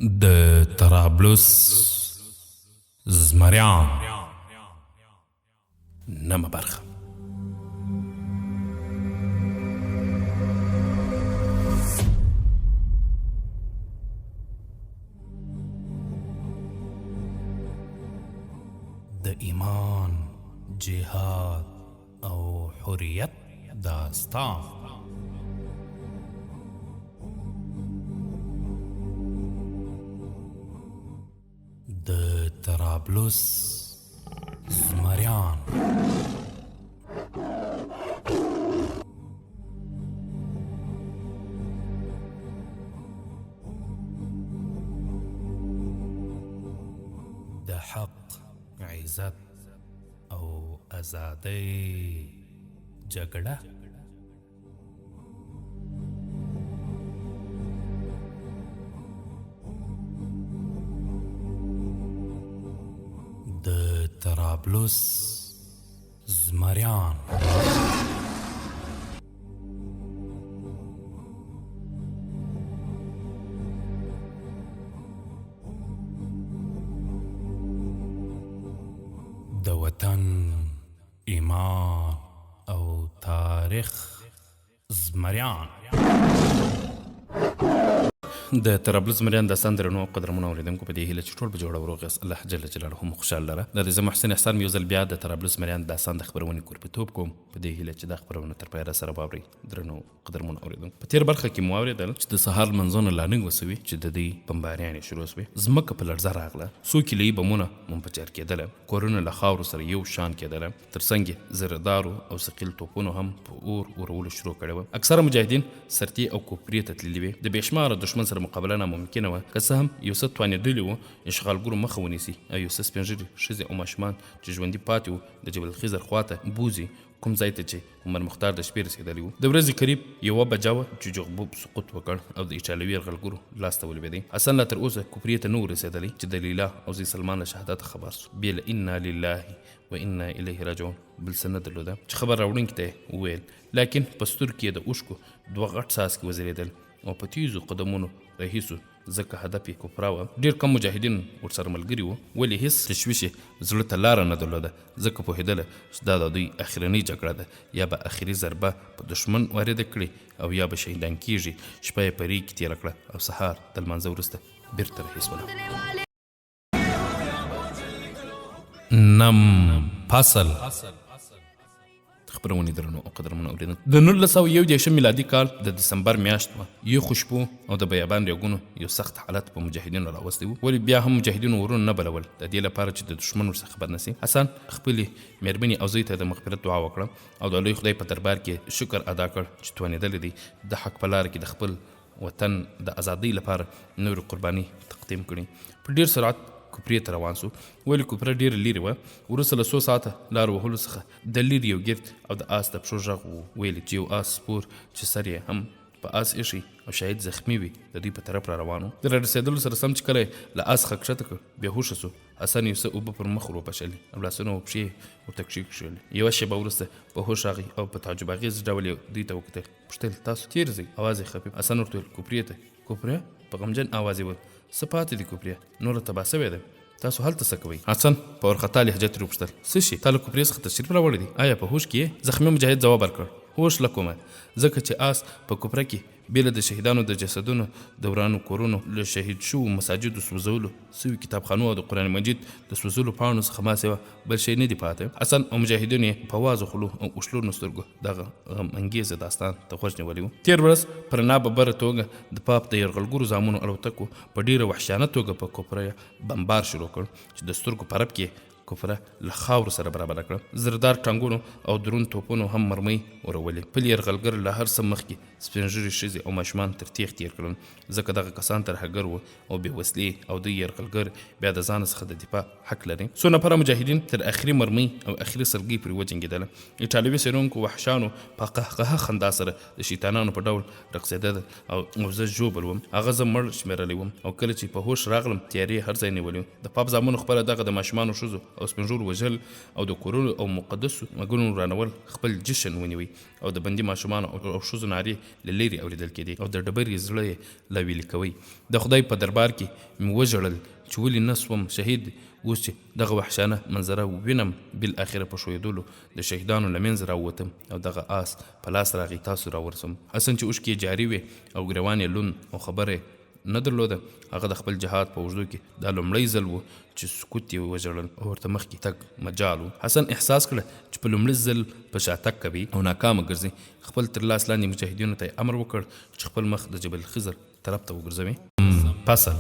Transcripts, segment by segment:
د طرابلس زمریان نمه برخه. د ایمان، جهاد او حریت داستان. د طرابلس زمریان. د حق، عزت او ازادۍ جګړه. د طرابلس زمریان. د وطن، ایمان او تاریخ زمریان. د طرابلس زمریان داستان درنو قدرمنو اوریدونکو په دې هیله چې ټول به جوړ او روغ یاست. الله جل جلاله مو خوشحال لره. د زه محسن احسان مې یو ځل بیا د طرابلس زمریان داستان د خپرونې کوربتوب کوم په دې هیله چې دا خپرونه تر پایه راسره واورئ. درنو قدرمنو اوریدونکو، په تېر برخه کې مو واورېدل چې د سهار لمنځونه لانګ وسوي چې د دې بمباریانې شروع سوې. ځمکه په لړزه راغله، څو کیلې بمونه منفجر کېدله، کورونه له خاورو سره یو شان کېدله، تر څنګ یې زردارو او ثقیل توپونو هم په اور ورولو شروع کړې وه. اکثره مجاهدین سرتي او کوپرې ته تللي وې. د بېشماره دښمن سره مقابله ناممکنه وه، که څه هم یو څه توانېدلي وو اشغالګرو مخه ونیسي او یو څه سپین ږیري ښځې او ماشومان چې ژوندي پاتې وو د جبل الخضر خواته بوځي، کوم ځای ته چې عمر مختار د شپې رسېدلی وو. د ورځې قریب 1 بجه وه چې جغبوب سقوط وکړ او د ایټالوي یرغلګرو لاس ته ولوېدی. حسن لا تر اوسه کوپرې ته نه و رسېدلی چې د لیلا او زوی سلمان له شهادت خبر سو. بیا له انا لله و انا الیه راجعون بل څه نه درلوده چې خبر راوړونکي ته یې وویل. لیکن په سترګو کې د اوښکو 2 غټ څاڅکي وځلېدل او په تیزو قدمونو رهي سو، ځکه هدف یې کوپرا وه. ډېر کم مجاهدین ورسره ملګري وو، ولې هېڅ تشویش یې زړه ته لاره نه درلوده، ځکه پوهېدله چې دا د دوی اخرنۍ جګړه ده، یا به اخري ضربه په دښمن وارده کړي او یا به شهیدان کېږي. شپه یې په ریګ کې تېره کړه او سهار د لمانځه وروسته بېرته رهي سوله. نم فصل. خبرونې درنو او قدرمنو اوریدونکو، د 1901 میلادي کال د دسمبر میاشت وه. یو خوشبو او د بیابان ریګونو یو سخت حالت په مجاهدینو راوستی وو، ولې بیا هم مجاهدینو ورونه نه بلول د دې لپاره چې د دښمن ورڅخه بد نسي. حسن خپلې مېرمنې او زوی ته د مغفرت دعا وکړه او د لوی خدای په دربار کې شکر ادا کړ چې توانېدلی دی د حق په لاره کې د خپل وطن د ازادۍ لپاره نورې قرباني تقدیم کړي. په ډېر سرعت کوپرې ته روان سو، ولې کوپره ډېره لرې وه. وروسته له 100 ساعته لار وهلو څخه د لرې یو ګرد او د آس د پښو غږ ویلې چې یو آس سپور چې سر یې هم په آس ایښی او شاید زخمی وي د دوی په طرف را روان و. د رارسېدلو سره سم چې کله یې له آس څخه کښته کړ بېهوشه سو. حسن یو څه اوبه پر مخ ور وپشلې او لاسونه او پښې ورته کښېږدلې. یوه شېبه وروسته په هوښ راغی او په تعجب اغېز ډول یې دوی ته وکتل. پوښتل تاسو چېرې ځئ؟ اواز یې خفیف. حسن ورته ویل کوپرې ته. کوپره؟ په غمجن اواز یې وویل څه پاتې دي کوپرې؟ نوره تباه سوې ده، تاسو هلته څه کوئ؟ حسن په وارخطا لهجه ترې وپوښتل څه شي؟ تا له کوپرې څخه تشریف راوړی دی؟ آیا په هوښ کې یې؟ زخمي مجاهد ځواب ورکړ هوښ له کومه، ځکه چې آس په کوپره کې بېله د شهیدانو د جسدونو د ورانو کورونو له شهید شوو مساجدو سوځولو سوي کتابخانو او د قرآن مجید د سوځلو پاڼو څخه ما سوه بل شی نه دی پاته. حسن او مجاهدین یې په وازو خولو او اوښلونو سترګو دغه غم انګیزه داستان ته غوږ نیولی و. تېر ورځ پر ناببره توګه د پاپ د یرغلګرو زامنو الوتکو په ډېره وحشیانه توګه په کوپره بمبار شروع کړ چې د سترګو په رپ کې کوپره له خاورو سره برابره کړه. زردار ټانګونو او درون توپونو هم مرمۍ ورولې. پل یرغلګر له هر څه مخکې سپین ږیري ښځې او ماشومان تر تیغ تېر کړل، ځکه دغه کسان ترهګر وو او بې وسلې او دوی یرغلګر بیا د ځان څخه د دفاع حق لري. څو نفره مجاهدین تر اخري مرمۍ او اخري سلګۍ پورې وجنګېدله. ایټالوي څېړونکو وحشانو په قهقهه خندا سره د شیطانانو په ډول رقصېده او زه ژوبل وم. هغه زه مړ شمېرلی وم او کله چې په هوښ راغلم تیارې هر ځای نیولي و. د پاپ زامنو خپله دغه د ماشومانو ښځو او سپنجور وژل او د کورونو او مقدسو مګونو رانول خپل جشن ونیوي او د بندي ماشومانو او ښځو نارې له لرې اورېدل کېدې او د ډبرې زړه یې لا ویلې کوي. د خدای په دربار کې مې وژړل چې ولې نه سوم شهید، اوس چې دغه وحشانه منظره وینم بالاخره په ښویېدلو د شهیدانو له منځه راووتم او دغه آس په لاس راغی تاسو راورسم. حسن چې اوښکې جاري وې او ګریوان یې لوند او خبره نه درلوده، هغه د خپل جهاد په اوږدو کې دا لومړی ځل و چې سکوت یې وژړل او ورته مخکې تګ مجال و. حسن احساس کړه چې په لومړي ځل په شاتګ کوي او ناکامه ګرځي. خپل تر لاس لاندې مجاهدینو ته امر وکړ چې خپل مخ د جبل خضر طرف ته وګرځوي. فصل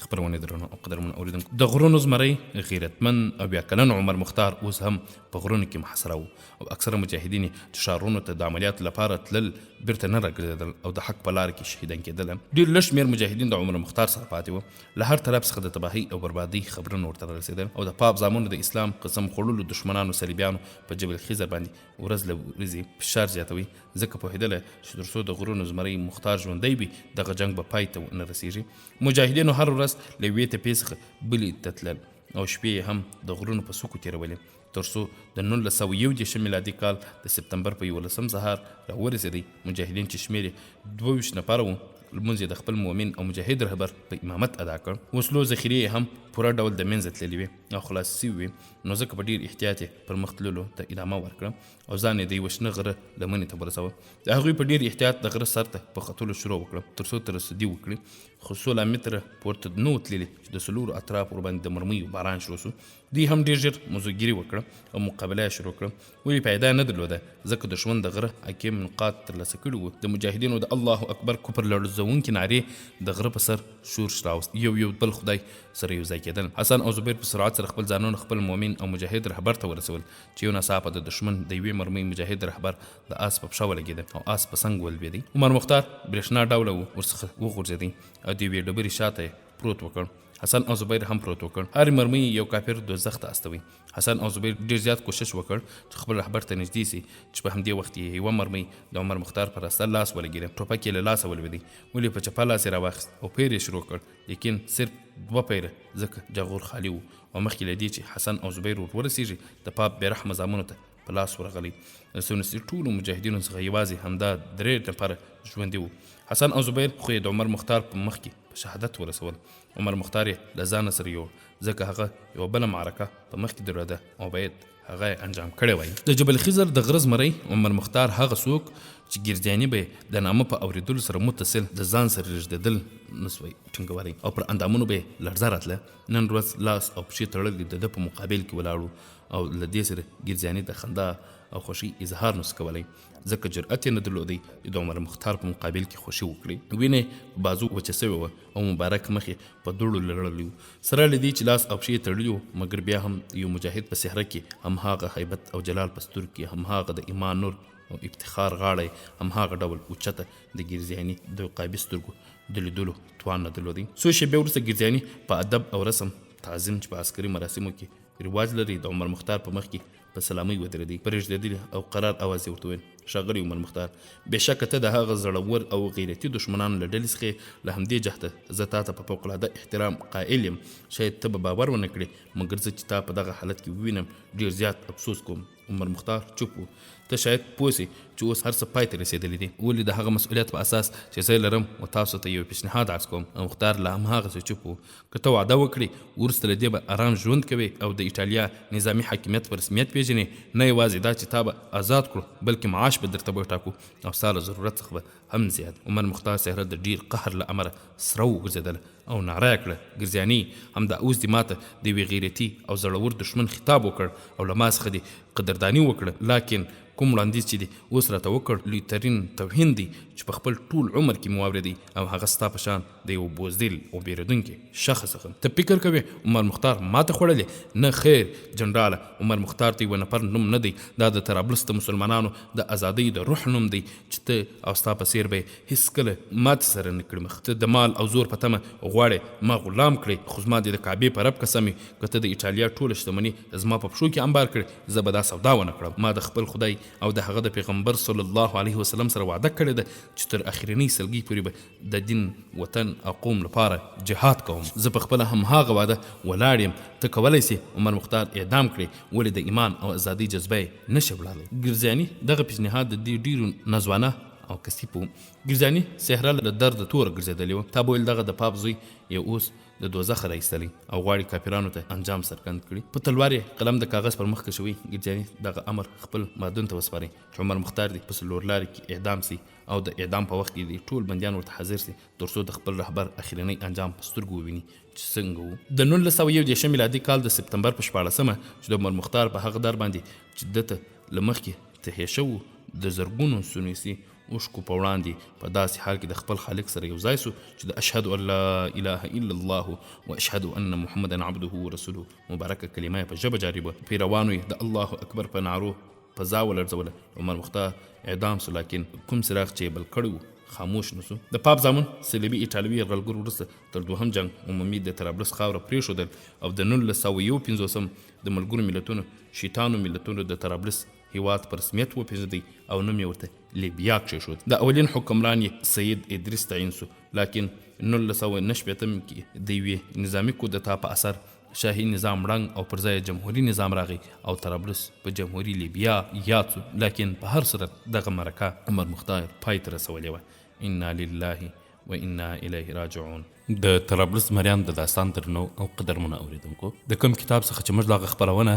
خبرونه درنو او قدرمن اوریدونکو، د غرونو زمری غیرتمن او بیا کلن عمر مختار اوس هم په غرونو کې محاصره و او اکثره مجاهدین چې ښارونو ته د عملیات لپاره تلل بیرته نه راګرځېدل او د حق په لار کې شهیدان کېدل. ډېر لږ شمېر مجاهدین د عمر مختار سره پاتې وو. له هر طرف څخه د تباهۍ او بربادۍ خبرونه ورته رسېدل او د پاپ زامنو د اسلام قسم خوړلو دښمنانو صلیبیانو په جبل خضر باندې ورځ له ورځې فشار زیاتوي، ځکه پوهېدله چې تر څو د غرونو زمری مختار ژوندی وي دغه جنګ به پای ته نه رسېږي. مجاهدینو هر ورځ له یوې تپې څخه بلې ته تلل او شپې یې هم د غرونو په څوکو تېرولې تر څو د 1921 میلادي کال د سپتمبر په 11 سهار راورسېدی. مجاهدین چې شمېر یې 22 نفره وو، لمونځ یې د خپل مؤمن او مجاهد رهبر په امامت ادا کړ. وسلو ذخیرې یې هم پوره ډول د منځه تللې وې او خلاص سوي وې، نو ځکه په ډېر احتیاط یې پر مخ تللو ته ادامه ورکړه او ځان یې د یوه شنه غره لمنې ته ورسوه. د هغوی په ډېر احتیاط د غره سر ته په ختلو شروع وکړه تر څو ترصدي وکړي، خو 16 متره پورته نه و تللي چې د څلورو اطراف ورباندې د مرمیو باران شروع شو. دوی هم ډېر ژر موضوعګیري وکړه او مقابله یې شروع کړه. ولې پیدا نه درلوده، ځکه دښمن د غره حکیم نقاط ترلاسه کړي وو. د مجاهدینو د الله اکبر کفر لړزونکي نارې د غره په سر شورش راوست، یو بل خدای سره یو ځای کېدل. حسن او زبیر په سرعت سره خپل ځانونه خپل مؤمن او مجاهد رهبر ته ورسول چې یو ناڅاپه د دښمن د یوې مرمۍ مجاهد رهبر د آس په پښه ولګېده او آس په څنګ ولوېدی. عمر مختار برېښنا ډوله و ورڅخه وغورځېدی او د یوې ډبرې شاته یې پروت وکړ. حسن او زبیر هم پروت وکړ. هرې مرمۍ یو کافر دوزخ ته استوي. حسن او زبیر ډېر زیات کوشش وکړ چې خپل رهبر ته نږدې سي، چې په همدې وخت یې یوه مرمۍ د عمر مختار پر راسته لاس ولګېده. ټوپک یې له لاسه ولوېدی. ولې په چپه لاس یې راواخیست او پیر یې شروع کړ، لیکن صرف 2 پیره، ځکه جاغور خالي و او مخکې له دې چې حسن او زبیر ور ورسېږي د پاپ بېرحمه زامنو ته په لاس ورغلی. د سونسي ټولو مجاهدینو څخه یوازې همدا 3 نفره ژوندي وو. حسن او زبیر خو یې د عمر مختار په مخ کې په شهادت ورسول. عمر مختار یې له ځانه سره یوړ، ځکه هغه یوه بله معرکه په مخ کې درلوده او باید هغه یې انجام کړی وای. د جبل خضر د غره زمری عمر مختار هغه څوک چې ګرځیاني به د نامه په اورېدلو سره متصل د ځان سره رژدېدل نسوی ټینګولی او پر اندامونو به یې لړزه راتله. نن ورځ لاس او پښې تړلي د ده په مقابل کې ولاړو او له دې سره ګرځیاني د خندا او خوښۍ اظهار نس کولی، ځکه جرأت یې نه درلودی د عمر مختار په مقابل کې خوشي وکړي. وینې په بازو وچه سوې وه او مبارک مخ یې په دوړو لړلی و. سره له دې چې لاس او پښې تړلي وو، مګر بیا هم یو مجاهد په صحرا کې هماغه هیبت او جلال په سترګو کې، هماغه د ایمان نور او افتخار غاړه هماغه ډول اوچته د ګرځیاني د عقابي سترګو د لیدلو توان نه درلودی. څو شېبې وروسته ګرځیاني په ادب او رسم تعظیم چې په عسکري مراسمو کې رواج لري د عمر مختار په مخ کې په سلامۍ ودرېدی. په رژدېدلي او قرار اواز یې ورته وویل: ښاغلی عمر مختار، بېشکه ته د هغه زړور او غیرتي دښمنانو له ډلې څخه له همدې جهته زه تا ته په فوقالعاده احترام قایل یم. شاید ته به باور ونه کړې، مګر زه چې تا په دغه حالت کې ووینم ډېر زیات افسوس کوم. عمر مختار چوپ و. ته شاید پوه سې چې اوس هر څه پای ته رسېدلی دي، ولې د هغه مسؤلیت په اساس چې زه لرم و تاسو ته یو پیشنهاد عرض کوم. مختار لا هماغسې چوپ و. که ته وعده وکړې وروسته له دې به ارام ژوند کوې او د ایټالیا نظامي حاکمیت په رسمیت پېژنې، نه یوازې دا چې تا به آزاد کړو بلکې معاش به درته وټاکو او ستا له ضرورت څخه به هم زیات. عمر مختار صحرا د ډېر قهر له امله سره وګرځېدله او ناره یې کړه: ګرځیاني، همدا اوس دې ماته د یوې غیرتي او زړور دښمن خطاب وکړ او له ما څخه دې قدرداني وکړه، لاکن کوم وړاندیز چې دې اوس راته وکړ لوی ترین توهین دی چې په خپل ټول عمر کې مو واورېدی او هغه ستا په شان د یو بوزدل او بیرودونکي شخص څخه. ته فکر کوې عمر مختار ماته خوړلې؟ نه خیر جنراله، عمر مختار ته یوه نفر نوم نه دی، دا د طرابلس د مسلمانانو د ازادۍ د روح نوم دی چې ته او ستا په څېر به یې هېڅکله ماتې سره نه کړي مخ. ته د مال او زور په تمه غواړې ما غلام کړې، خو زما د کعبې په رب قسم که ته د ایټالیا ټوله شتمني زما په پښو کې انبار کړې، زه به دا سودا ونه کړم. ما د خپل خدای او د هغه د پیغمبر صلی الله علیه وسلم سره وعده کړې ده چې تر اخرنۍ سلګۍ پورې به د دین وطن او قوم لپاره جهاد کوم. زه په خپله همهغه وعده ولاړ یم. ته کولی سي عمر مختار اعدام کړې، ولې د ایمان او ازادۍ جذبه یې نشي وړلی. ګرزیاني دغه پیشنهاد د دې ډېرو نځوانه او کسیب و. ګرزیاني صحرا له درد توره ګرځېدلې وه. تا به ویل دغه د پاپ زوی یو اوس د دوزخ راایستلی او غواړي کافرانو ته انجام څرګند کړي. په تلوار یې قلم د کاغذ پر مخ کشوي. ګرزیاني دغه امر خپل مادون ته وسپاري چې عمر مختار دې په څلور لارې کې اعدام سي او د اعدام په وخت کې دې ټول بندیان ورته حاضر سي تر څو د خپل رهبر اخرنی انجام په سترګو وویني چې څنګه و. د 1921 میلادي کال د سپتمبر په 14مه چې د عمر مختار په هغه در باندې چې دته له مخکې تهیه شوو د زرګونو سونیسي اوښکو په وړاندې په داسې حال کې د خپل خالق سره یو ځای سو چې د اشهد ان لا اله الا الله و اشهد ان محمدا عبده ورسوله مبارکه کلمه په ژبه جاری وه. پیروانو یې د الله اکبر په نعرو فضا ولړزوله. عمر مختار اعدام سو، لیکن کوم څراغ چې بل کړی و خاموش نسو. د پاپ زامن صلیبي ایټالوي یرغلګر وروسته تر دوهم جنګ عمومي د طرابلس خاوره پرېښودل او د 1951 د ملګرو ملتونو شیطانو ملتونو د طرابلس هیواد په رسمیت وپېژندی او نوم یې ورته لیبیا کښېښود. د اولین حکمران یې سید ادریس تعین سو، لیکن 1990 کې د یوې نظامي کودتا په اثر شاهي نظام ړنګ او پر ځای جمهوري نظام راغی او طرابلس په جمهوري لیبیا یاد سو. لیکن په هر صورت دغه مرکه عمر مختار پای ته رسولې وه. انا لله و انا الیه راجعون. د طرابلس مریان د داستان درنو او قدرمنو اوریدونکو، د کوم کتاب څخه چې موږ دغه خپرونه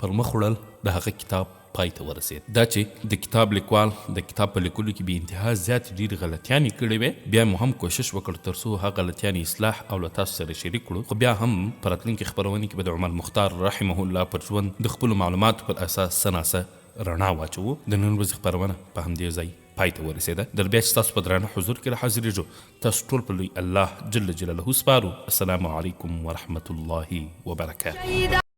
پر مخ وړل د هغه کتاب پای ته ورسید. دا چې د کتاب لیکوال د کتاب په لیکلو کې بې انتها زیاتې ډېرې غلطیانې کړې وې، بیا مو هم کوشش وکړ تر څو هغه غلطیانې اصلاح او له تاسو سره شریک کړو. خو بیا هم په راتلونکي خپرونې کې به د عمر مختار رحمه الله پر ژوند د خپلو معلوماتو پر اساس څه ناڅه رڼا واچوو. د نن ورځې خپرونه په همدې ځای پای ته ورسېده. در بیا چې تاسو په درانه حضور کې راحاضرېږو، تاسو ټول په لوی الله جل جلاله سپارو. السلام علیکم ورحمة الله وبرکاته.